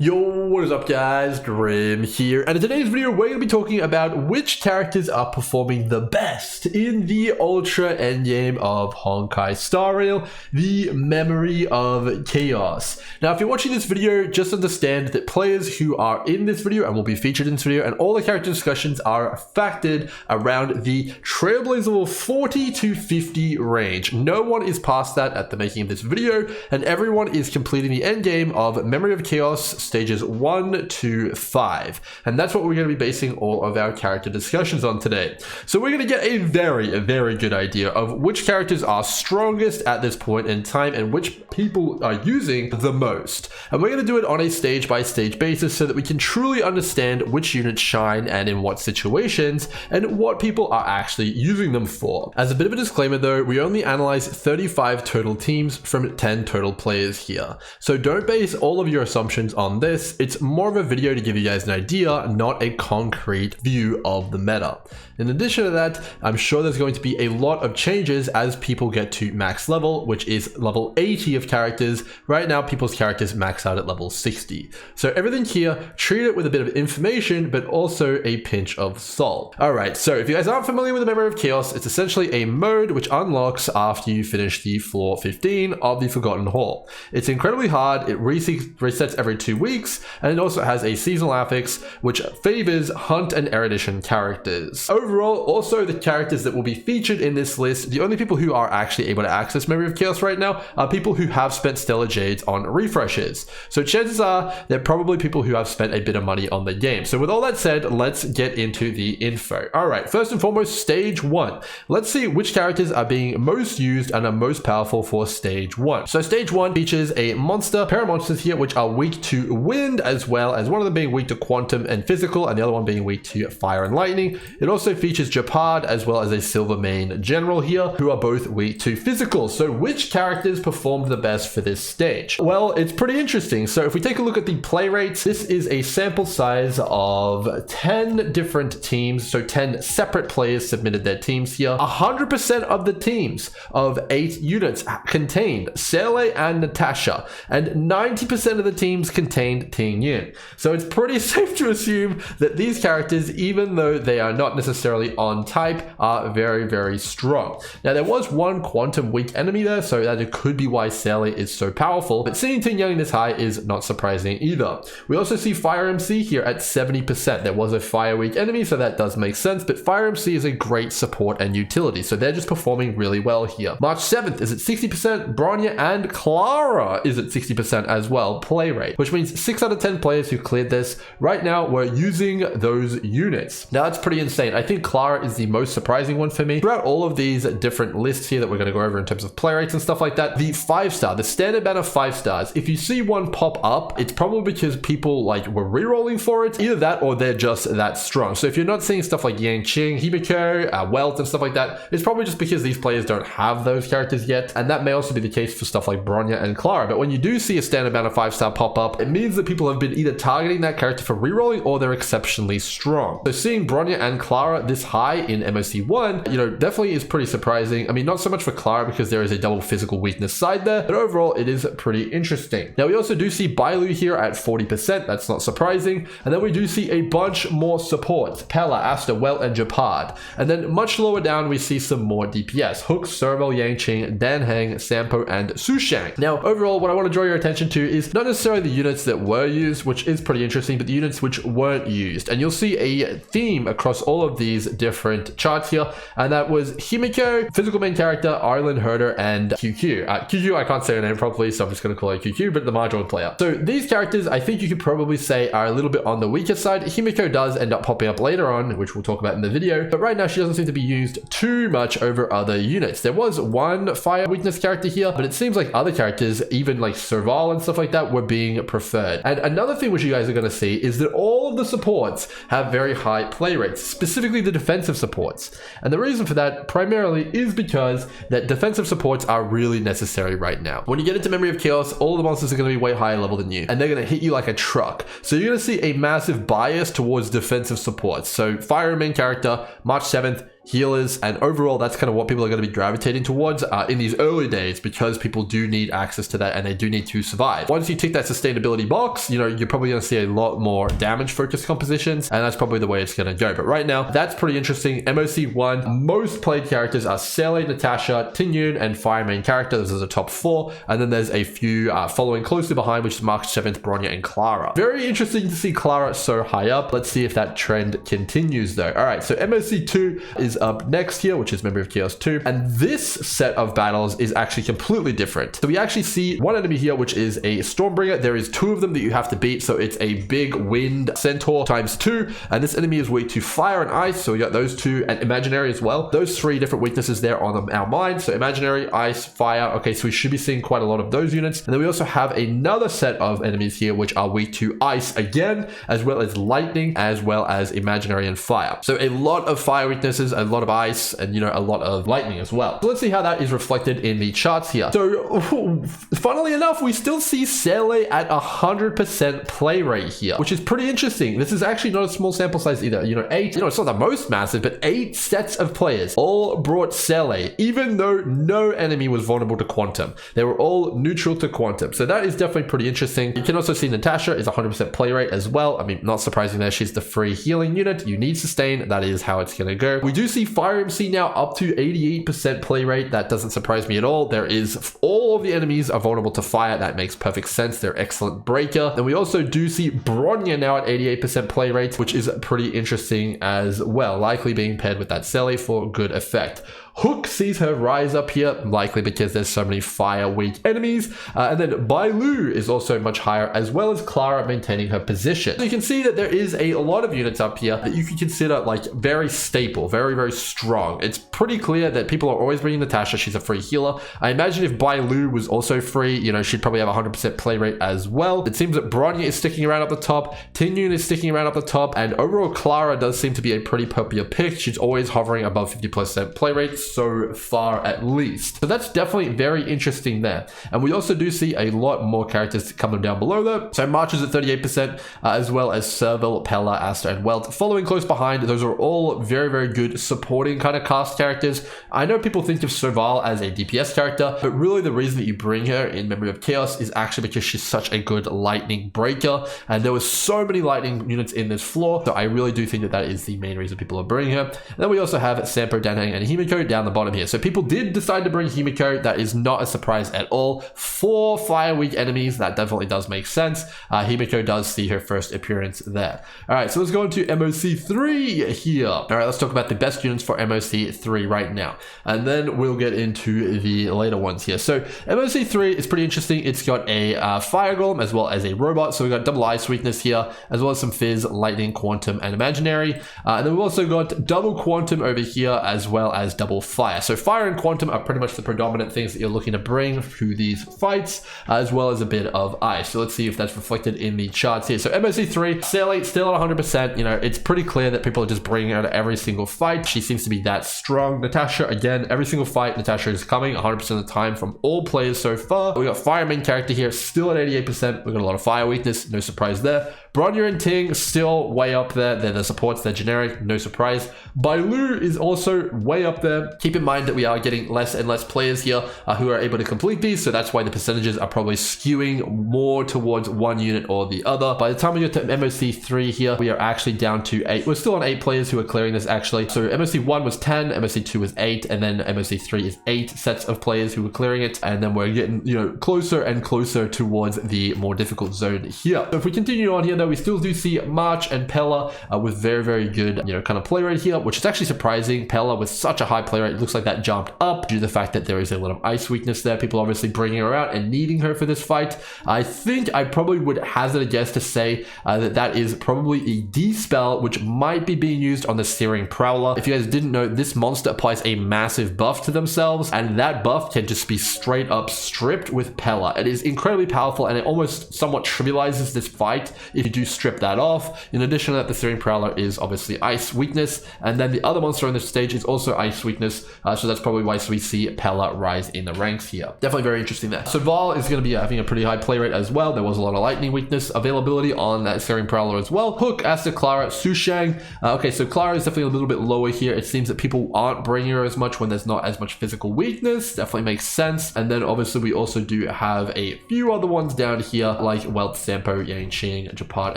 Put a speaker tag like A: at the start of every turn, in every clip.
A: Yo, what is up guys, Grim here, and in today's video we're going to be talking about which characters are performing the best in the Ultra Endgame of Honkai Star Rail, the Memory of Chaos. Now if you're watching this video, just understand that players who are in this video and will be featured in this video and all the character discussions are factored around the Trailblazer level 40 to 50 range. No one is past that at the making of this video, and everyone is completing the endgame of Memory of Chaos stages 1 to 5, and that's what we're going to be basing all of our character discussions on today. So we're going to get a very good idea of which characters are strongest at this point in time and which people are using the most, and we're going to do it on a stage by stage basis so that we can truly understand which units shine and in what situations and what people are actually using them for. As a bit of a disclaimer though, we only analyze 35 total teams from 10 total players here, so don't base all of your assumptions on this. It's more of a video to give you guys an idea, not a concrete view of the meta. In addition to that, I'm sure there's going to be a lot of changes as people get to max level, which is level 80 of characters. Right now, people's characters max out at level 60. So everything here, treat it with a bit of information, but also a pinch of salt. All right, so if you guys aren't familiar with the Memory of Chaos, it's essentially a mode which unlocks after you finish the floor 15 of the Forgotten Hall. It's incredibly hard. It resets every 2 weeks, and it also has a seasonal affix which favors hunt and erudition characters. Overall, also the characters that will be featured in this list, the only people who are actually able to access Memory of Chaos right now are people who have spent Stellar Jades on refreshes. So chances are they're probably people who have spent a bit of money on the game. So with all that said, let's get into the info. All right, first and foremost, stage 1. Let's see which characters are being most used and are most powerful for stage 1. So stage 1 features a pair of monsters here which are weak to wind, as well as one of them being weak to quantum and physical, and the other one being weak to fire and lightning. It also features Japad as well as a Silvermane General here, who are both weak to physical. So which characters performed the best for this stage? Well, it's pretty interesting. So if we take a look at the play rates, this is a sample size of 10 different teams. So 10 separate players submitted their teams here. 100% of the teams of 8 units contained Sele and Natasha, and 90% of the teams contained Ting Yin. So it's pretty safe to assume that these characters, even though they are not necessarily on type, are very strong. Now there was one quantum weak enemy there, so that could be why Sele is so powerful, but seeing Ting Yang this high is not surprising either. We also see Fire MC here at 70%. There was a fire weak enemy, so that does make sense, but Fire MC is a great support and utility, so they're just performing really well here. March 7th is at 60%, Bronya and Clara is at 60% as well, play rate, which means 6 out of 10 players who cleared this right now were using those units. Now that's pretty insane. I think Clara is the most surprising one for me. Throughout all of these different lists here that we're going to go over in terms of play rates and stuff like that, the 5-star, the standard banner 5 stars, if you see one pop up, it's probably because people were rerolling for it. Either that or they're just that strong. So if you're not seeing stuff like Yang Qing, Himiko, Welt and stuff like that, it's probably just because these players don't have those characters yet, and that may also be the case for stuff like Bronya and Clara. But when you do see a standard banner 5-star pop up, it means that people have been either targeting that character for rerolling or they're exceptionally strong. So seeing Bronya and Clara this high in MOC 1, definitely is pretty surprising. I mean, not so much for Clara because there is a double physical weakness side there, but overall it is pretty interesting. Now we also do see Bailu here at 40%, that's not surprising, and then we do see a bunch more supports, Pella, Asta, Welt, and Japad, and then much lower down we see some more DPS, Hook, Serval, Yangqing, Dan Heng, Sampo, and Sushang. Now overall what I want to draw your attention to is not necessarily the units that were used, which is pretty interesting, but the units which weren't used, and you'll see a theme across all of these different charts here, and that was Himiko, physical main character, Arlen Herder, and QQ. QQ, I can't say her name properly, so I'm just going to call her QQ, but the Marjorie player. So these characters, I think you could probably say are a little bit on the weaker side. Himiko does end up popping up later on, which we'll talk about in the video, but right now she doesn't seem to be used too much over other units. There was one fire weakness character here, but it seems like other characters, even like Serval and stuff like that, were being preferred. And another thing which you guys are going to see is that all of the supports have very high play rates, specifically the defensive supports. And the reason for that primarily is because that defensive supports are really necessary right now. When you get into Memory of Chaos, all the monsters are going to be way higher level than you, and they're going to hit you like a truck. So you're going to see a massive bias towards defensive supports. So Fire main character, March 7th, healers, and overall that's kind of what people are going to be gravitating towards in these early days, because people do need access to that and they do need to survive. Once you tick that sustainability box, you know, you're probably going to see a lot more damage focused compositions, and that's probably the way it's going to go. But right now, that's pretty interesting. MoC 1, most played characters are Sele, Natasha, Tinyun, and Fire main character. Those are the top 4, and then there's a few following closely behind, which is March 7th, Bronya, and Clara. Very interesting to see Clara so high up. Let's see if that trend continues though. All right, so MoC 2 is up next here, which is Memory of Chaos 2, and this set of battles is actually completely different. So we actually see one enemy here, which is a Stormbringer. There is 2 of them that you have to beat, so it's a big wind centaur times 2, and this enemy is weak to fire and ice, so we got those 2, and imaginary as well. Those 3 different weaknesses there on our mind. So imaginary, ice, fire. Okay, so we should be seeing quite a lot of those units. And then we also have another set of enemies here which are weak to ice again, as well as lightning, as well as imaginary and fire. So a lot of fire weaknesses, a lot of ice, and you know, a lot of lightning as well. So let's see how that is reflected in the charts here. So funnily enough, we still see Sele at 100% play rate here, which is pretty interesting. This is actually not a small sample size either. You know, 8, you know, it's not the most massive, but 8 sets of players all brought Sele, even though no enemy was vulnerable to quantum. They were all neutral to quantum. So that is definitely pretty interesting. You can also see Natasha is 100% play rate as well. I mean, not surprising there. She's the free healing unit. You need sustain. That is how it's going to go. We do see Fire MC now up to 88% play rate. That doesn't surprise me at all. There is all of the enemies are vulnerable to fire. That makes perfect sense. They're excellent breaker. And we also do see Bronya now at 88% play rate, which is pretty interesting as well. Likely being paired with that Sele for good effect. Hook sees her rise up here, likely because there's so many fire weak enemies. And then Bailu is also much higher, as well as Clara maintaining her position. So you can see that there is a lot of units up here that you can consider like very staple, very, very strong. It's pretty clear that people are always bringing Natasha. She's a free healer. I imagine if Bailu was also free, you know, she'd probably have 100% play rate as well. It seems that Bronya is sticking around up the top. Tinyun is sticking around up the top. And overall, Clara does seem to be a pretty popular pick. She's always hovering above 50% play rate, so far at least. So that's definitely very interesting there. And we also do see a lot more characters coming down below though. So March is at 38%, as well as Serval, Pella, Asta, and Welt. Following close behind, those are all very, very good supporting kind of cast characters. I know people think of Serval as a DPS character, but really the reason that you bring her in Memory of Chaos is actually because she's such a good lightning breaker. And there was so many lightning units in this floor. So I really do think that that is the main reason people are bringing her. And then we also have Sampo, Danhang, and Himiko down the bottom here. So people did decide to bring Himiko. That is not a surprise at all. 4 fire weak enemies. That definitely does make sense. Himiko does see her first appearance there. All right, so let's go into MoC 3 here. All right, let's talk about the best units for MoC 3 right now. And then we'll get into the later ones here. So MoC 3 is pretty interesting. It's got a fire golem as well as a robot. So we've got double ice weakness here, as well as some fizz, lightning, quantum, and imaginary. And then we've also got double quantum over here, as well as double fire. So fire and quantum are pretty much the predominant things that you're looking to bring through these fights, as well as a bit of ice. So let's see if that's reflected in the charts here. So MoC 3, Sele still at 100%. You know, it's pretty clear that people are just bringing her to every single fight. She seems to be that strong. Natasha, again, every single fight, Natasha is coming 100% of the time from all players so far. We got fire main character here, still at 88%. We got a lot of fire weakness, no surprise there. Bronya and Ting still way up there. They're the supports, they're generic, no surprise. Bailu is also way up there. Keep in mind that we are getting less and less players here who are able to complete these, so that's why the percentages are probably skewing more towards one unit or the other. By the time we get to MoC 3 here, we are actually down to 8. We're still on 8 players who are clearing this actually. So MoC 1 was 10, MoC 2 was 8, and then MoC 3 is 8 sets of players who were clearing it, and then we're getting, you know, closer and closer towards the more difficult zone here. So if we continue on here though, we still do see March and Pella with very, very good, you know, kind of play rate here, which is actually surprising. Pella with such a high play rate, it looks like that jumped up due to the fact that there is a lot of ice weakness there. People obviously bringing her out and needing her for this fight. I think I probably would hazard a guess to say that that is probably a D spell, which might be being used on the Searing Prowler. If you guys didn't know, this monster applies a massive buff to themselves, and that buff can just be straight up stripped with Pella. It is incredibly powerful, and it almost somewhat trivializes this fight if you do strip that off. In addition to that, the Searing Prowler is obviously ice weakness, and then the other monster on this stage is also ice weakness, bonus. So that's probably why we see Pella rise in the ranks here. Definitely very interesting there. So Val is going to be having a pretty high play rate as well. There was a lot of lightning weakness availability on that Searing Prowler as well. Hook, Asta, Clara, Sushang. Okay, so Clara is definitely a little bit lower here. It seems that people aren't bringing her as much when there's not as much physical weakness. Definitely makes sense. And then obviously we also do have a few other ones down here like Welt, Sampo, Yang Qing, Japad,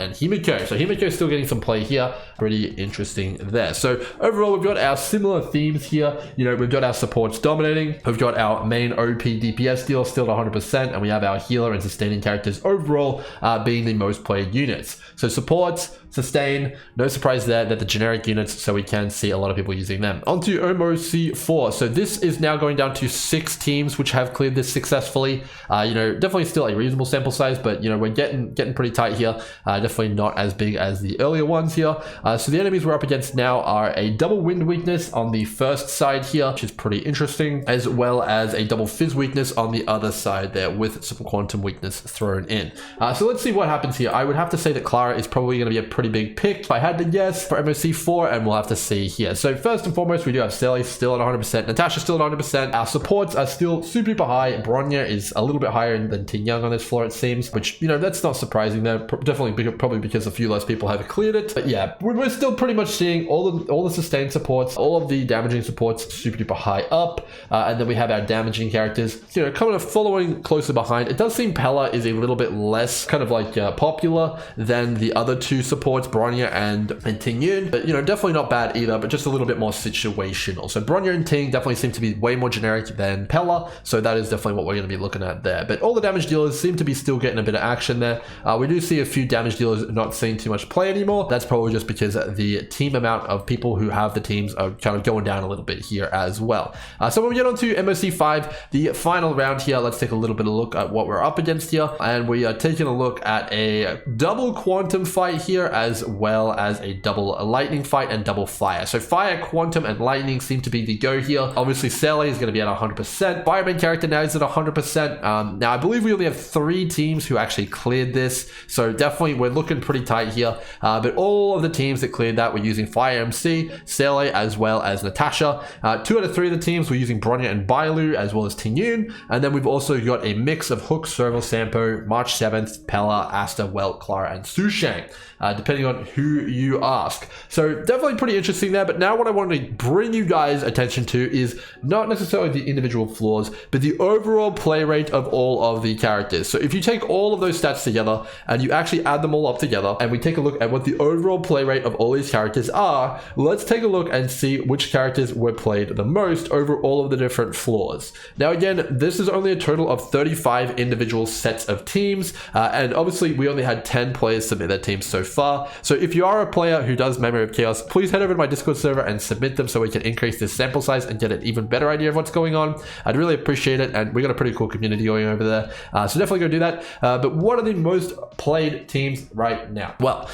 A: and Himiko. So Himiko is still getting some play here. Pretty interesting there. So overall, we've got our similar themes here. You know, we've got our supports dominating. We've got our main OP DPS deal still at 100%, and we have our healer and sustaining characters overall being the most played units. So supports, sustain, no surprise there, they're the generic units, so we can see a lot of people using them. On to MoC4. So this is now going down to 6 teams which have cleared this successfully. You know, definitely still a reasonable sample size, but you know, we're getting pretty tight here. Definitely not as big as the earlier ones here. So the enemies we're up against now are a double wind weakness on the first side here, which is pretty interesting, as well as a double fizz weakness on the other side there with some quantum weakness thrown in. So let's see what happens here. I would have to say that Clara is probably going to be a pretty big pick if I had to guess for MoC4, and we'll have to see here. So first and foremost, we do have Sally still at 100%, Natasha still at 100%. Our supports are still super high. Bronya is a little bit higher than Tin Young on this floor, it seems, which, you know, that's not surprising though. Definitely probably because a few less people have cleared it. But yeah, we're still pretty much seeing all the sustained supports, all of the damaging supports super high up, and then we have our damaging characters, you know, kind of following closer behind. It does seem Pella is a little bit less kind of like popular than the other two supports, Bronya and Ting Yun, but you know, definitely not bad either, but just a little bit more situational. So Bronya and Ting definitely seem to be way more generic than Pella, so that is definitely what we're going to be looking at there. But all the damage dealers seem to be still getting a bit of action there. We do see a few damage dealers not seeing too much play anymore. That's probably just because the team amount of people who have the teams are kind of going down a little bit here as well. So when we get on to MoC5, the final round here, let's take a little bit of a look at what we're up against here, and we are taking a look at a double quantum fight here, as well as a double lightning fight and double fire. So fire, quantum, and lightning seem to be the go here. Obviously Sally is going to be at 100%. Fireman character now is at 100%. Now I believe we only have 3 teams who actually cleared this, so definitely we're looking pretty tight here. But all of the teams that cleared that were using Fire MC, Sally, as well as Natasha. 2 out of 3 of the teams were using Bronya and Bailu, as well as Tin Yun. And then we've also got a mix of Hook, Serval, Sampo, March 7th, Pella, Asta, Welt, Clara, and Sushang, depending on who you ask. So definitely pretty interesting there. But now what I want to bring you guys attention to is not necessarily the individual flaws, but the overall play rate of all of the characters. So if you take all of those stats together and you actually add them all up together, and we take a look at what the overall play rate of all these characters are, let's take a look and see which characters were played the most over all of the different floors. Now again, this is only a total of 35 individual sets of teams, and obviously we only had 10 players submit their teams so far. So if you are a player who does Memory of Chaos, please head over to my Discord server and submit them so we can increase this sample size and get an even better idea of what's going on. I'd really appreciate it, and we got a pretty cool community going over there, so definitely go do that. But what are the most played teams right now? Well,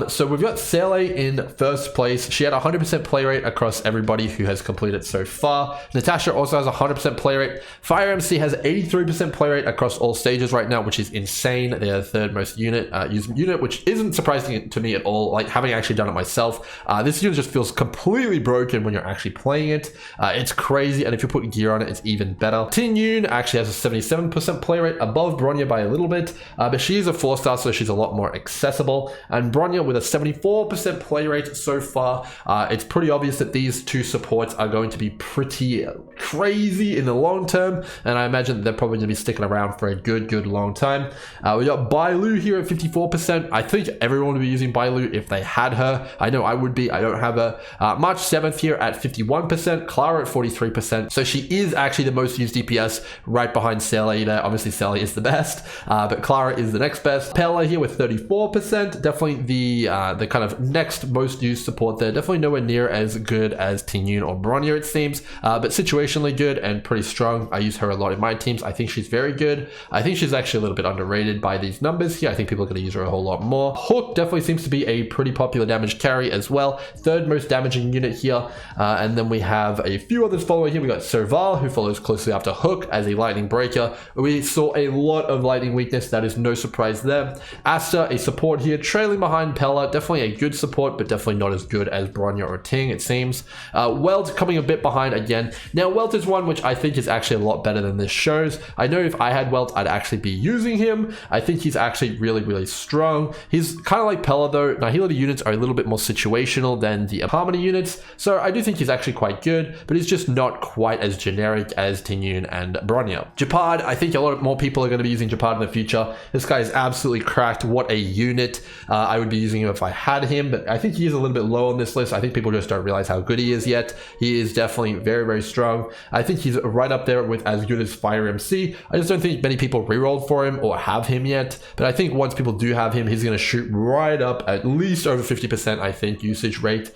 A: so we've got Sally in first place. She had 100% play rate across everybody who has completed so far. Natasha also has 100% play rate. Fire MC has 83% play rate across all stages right now, which is insane. They're the third most used unit, which isn't surprising to me at all. Like, having actually done it myself, this unit just feels completely broken when you're actually playing it. It's crazy, and if you put gear on it, it's even better. Tin Yun actually has a 77% play rate, above Bronya by a little bit, but she's a 4-star, so she's a lot more accessible. And Bronya with a 74% play rate so far. It's pretty obvious that these two supports are going to be pretty crazy in the long term, and I imagine they're probably going to be sticking around for a good long time. We got Bailu here at 54%. I think everyone would be using Bailu if they had her. I know I would be. I don't have her. March 7th here at 51%. Clara at 43%. So she is actually the most used DPS, right behind Sally there. Obviously Sally is the best, but Clara is the next best. Pella here with 34%. Definitely the kind of next most used support there. Definitely nowhere near as good as Tin Yun or Bronya, it seems, but situationally good and pretty strong. I use her a lot in my teams. I think she's very good. I think she's actually a little bit underrated by these numbers here. I think people are going to use her a whole lot more. Hook definitely seems to be a pretty popular damage carry as well. Third most damaging unit here. And then we have a few others following here. We got Serval, who follows closely after Hook as a lightning breaker. We saw a lot of lightning weakness. That is no surprise there. Asta, a support here, trailing behind Pella. Definitely a good support, but definitely not as good as Bronya or Ting, it seems. Weld coming a bit behind again. Now, Welt is one which I think is actually a lot better than this shows. I know if I had Welt, I'd actually be using him. I think he's actually really, really strong. He's kind of like Pella though. Nihility units are a little bit more situational than the Harmony units, so I do think he's actually quite good, but he's just not quite as generic as Tinyun and Bronya. Japad, I think a lot more people are going to be using Japad in the future. This guy is absolutely cracked. What a unit. I would be using him if I had him, but I think he is a little bit low on this list. I think people just don't realize how good he is yet. He is definitely very, very strong. I think he's right up there with as good as Fire MC. I just don't think many people rerolled for him or have him yet, but I think once people do have him, he's going to shoot right up at least over 50%, I think, usage rate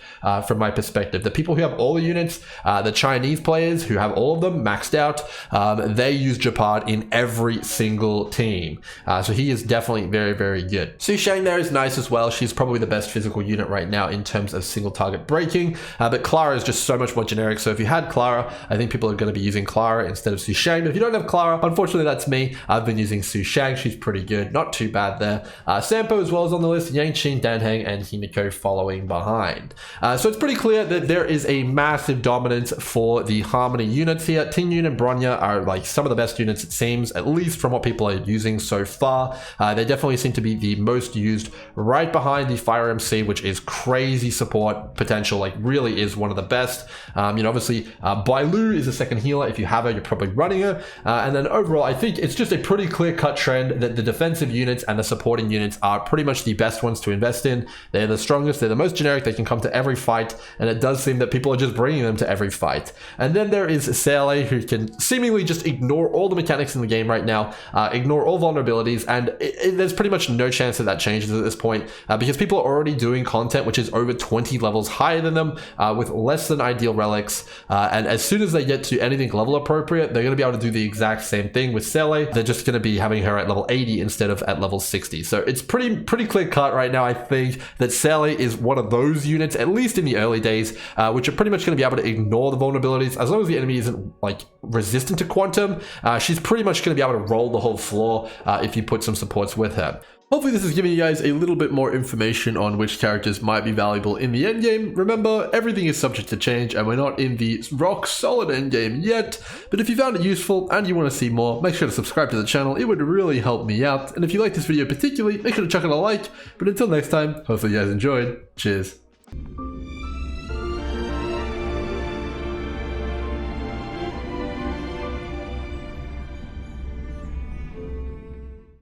A: from my perspective. The people who have all the units, the Chinese players who have all of them maxed out, they use Japad in every single team. So he is definitely very, very good. Su Shang there is nice as well. She's probably the best physical unit right now in terms of single target breaking, but Clara is just so much more generic. So if you had Clara, I think people are going to be using Clara instead of Su Shang. But if you don't have Clara, unfortunately that's me. I've been using Su Shang. She's pretty good, not too bad there. Sampo as well is on the list, Yangqin, Danheng, and Himiko following behind. So it's pretty clear that there is a massive dominance for the Harmony units here. Tinyun and Bronya are like some of the best units, it seems, at least from what people are using so far. They definitely seem to be the most used, right behind the Fire MC, which is crazy support potential, like really is one of the best. Obviously Bailu is a second healer. If you have her, you're probably running her. And then overall, I think it's just a pretty clear-cut trend that the defensive units and the supporting units are pretty much the best ones to invest in. They're the strongest, they're the most generic, they can come to every fight, and it does seem that people are just bringing them to every fight. And then there is Sele, who can seemingly just ignore all the mechanics in the game right now, ignore all vulnerabilities, and there's pretty much no chance that that changes at this point, because people are already doing content which is over 20 levels higher than them, with less than ideal relics, and as soon as they get to anything level appropriate, they're going to be able to do the exact same thing with Sele. They're just going to be having her at level 80 instead of at level 60. So it's pretty clear cut right now, I think, that Sele is one of those units, at least in the early days, which are pretty much going to be able to ignore the vulnerabilities. As long as the enemy isn't like resistant to quantum, she's pretty much going to be able to roll the whole floor if you put some supports with her. Hopefully this is giving you guys a little bit more information on which characters might be valuable in the endgame. Remember, everything is subject to change and we're not in the rock solid endgame yet, but if you found it useful and you want to see more, make sure to subscribe to the channel. It would really help me out. And if you like this video particularly, make sure to chuck it a like. But until next time, hopefully you guys enjoyed. Cheers.